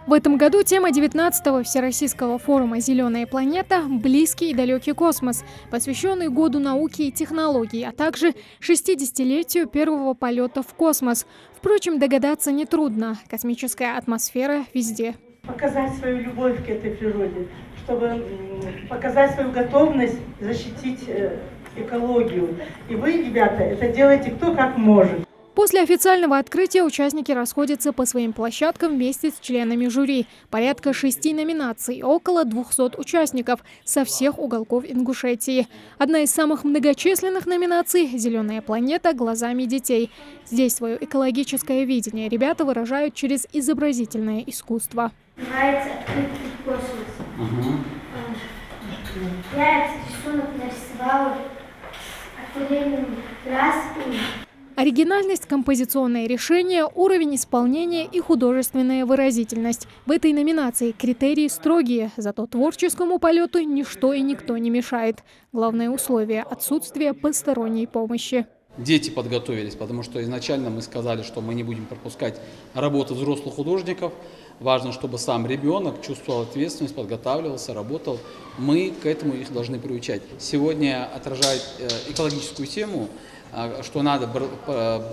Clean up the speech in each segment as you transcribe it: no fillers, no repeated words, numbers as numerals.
В этом году тема 19-го Всероссийского форума «Зеленая планета» – близкий и далекий космос, посвященный Году науки и технологий, а также 60-летию первого полета в космос. Впрочем, догадаться нетрудно – космическая атмосфера везде. Показать свою любовь к этой природе, чтобы показать свою готовность защитить экологию. И вы, ребята, это делаете кто как может. После официального открытия участники расходятся по своим площадкам вместе с членами жюри. Порядка 6 номинаций, около 200 участников со всех уголков Ингушетии. Одна из самых многочисленных номинаций – «Зеленая планета глазами детей». Здесь свое экологическое видение ребята выражают через изобразительное искусство. Нравится открытый космос. Я этот рисунок нарисовала акварельными красками. Оригинальность, композиционное решение, уровень исполнения и художественная выразительность. В этой номинации критерии строгие, зато творческому полету ничто и никто не мешает. Главное условие – отсутствие посторонней помощи. Дети подготовились, потому что изначально мы сказали, что мы не будем пропускать работу взрослых художников. Важно, чтобы сам ребенок чувствовал ответственность, подготавливался, работал. Мы к этому их должны приучать. Сегодня отражает экологическую тему, что надо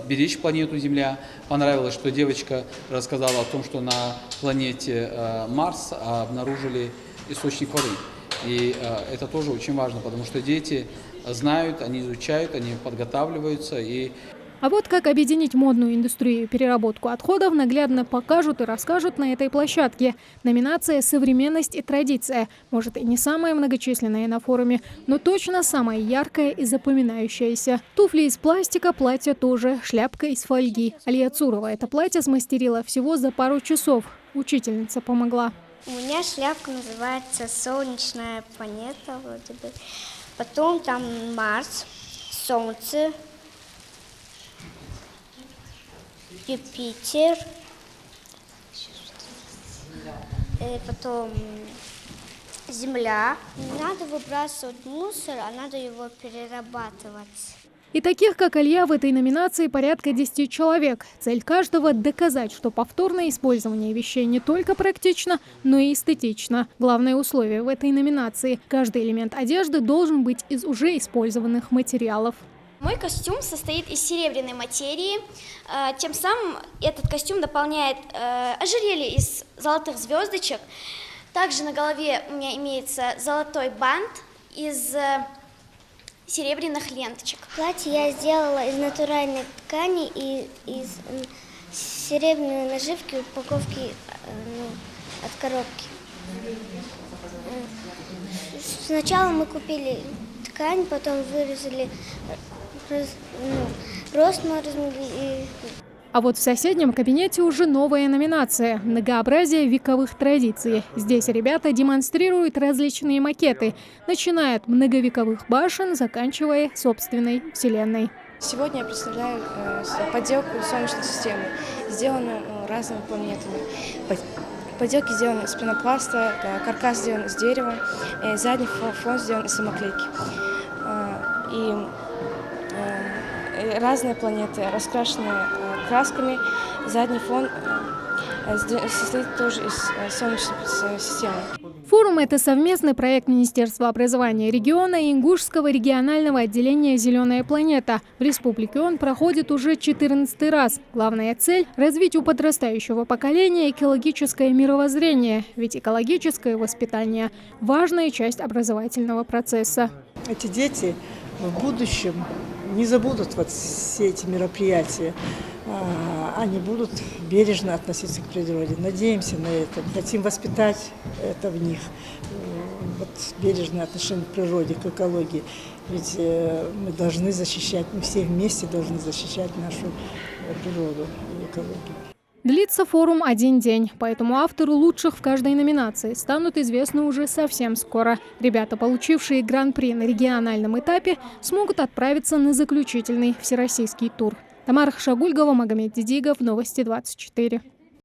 беречь планету Земля. Понравилось, что девочка рассказала о том, что на планете Марс обнаружили источник воды. И это тоже очень важно, потому что дети знают, они изучают, они подготавливаются. А вот как объединить модную индустрию и переработку отходов наглядно покажут и расскажут на этой площадке. Номинация «Современность и традиция». Может, и не самая многочисленная на форуме, но точно самая яркая и запоминающаяся. Туфли из пластика, платье тоже, шляпка из фольги. Алия Цурова это платье смастерила всего за пару часов. Учительница помогла. У меня шляпка называется «Солнечная планета», вроде бы. Потом там Марс, Солнце, Юпитер, потом Земля. Не надо выбрасывать мусор, а надо его перерабатывать. И таких, как Илья, в этой номинации порядка 10 человек. Цель каждого – доказать, что повторное использование вещей не только практично, но и эстетично. Главное условие в этой номинации – каждый элемент одежды должен быть из уже использованных материалов. Мой костюм состоит из серебряной материи, тем самым этот костюм дополняет ожерелье из золотых звездочек. Также на голове у меня имеется золотой бант из серебряных ленточек. Платье я сделала из натуральной ткани и из серебряной наживки, упаковки от коробки. Сначала мы купили ткань, потом вырезали рост мы размерили. А вот в соседнем кабинете уже новая номинация – «Многообразие вековых традиций». Здесь ребята демонстрируют различные макеты, начиная от многовековых башен, заканчивая собственной вселенной. Сегодня я представляю поделку Солнечной системы, сделанную разными планетами. Поделки сделаны из пенопласта, каркас сделан из дерева, задний фон сделан из самоклейки. Разные планеты, раскрашены красками, задний фон состоит тоже из Солнечной системы. Форум – это совместный проект Министерства образования региона и Ингушского регионального отделения «Зеленая планета». В республике он проходит уже 14-й раз. Главная цель – развить у подрастающего поколения экологическое мировоззрение, ведь экологическое воспитание – важная часть образовательного процесса. Эти дети в будущем не забудут вот все эти мероприятия. Они будут бережно относиться к природе. Надеемся на это. Хотим воспитать это в них. Вот бережное отношение к природе, к экологии. Ведь мы должны защищать, мы все вместе должны защищать нашу природу и экологию. Длится форум один день, поэтому авторы лучших в каждой номинации станут известны уже совсем скоро. Ребята, получившие гран-при на региональном этапе, смогут отправиться на заключительный всероссийский тур. Тамара Хашагульгова, Магомед Дидигов, Новости 24.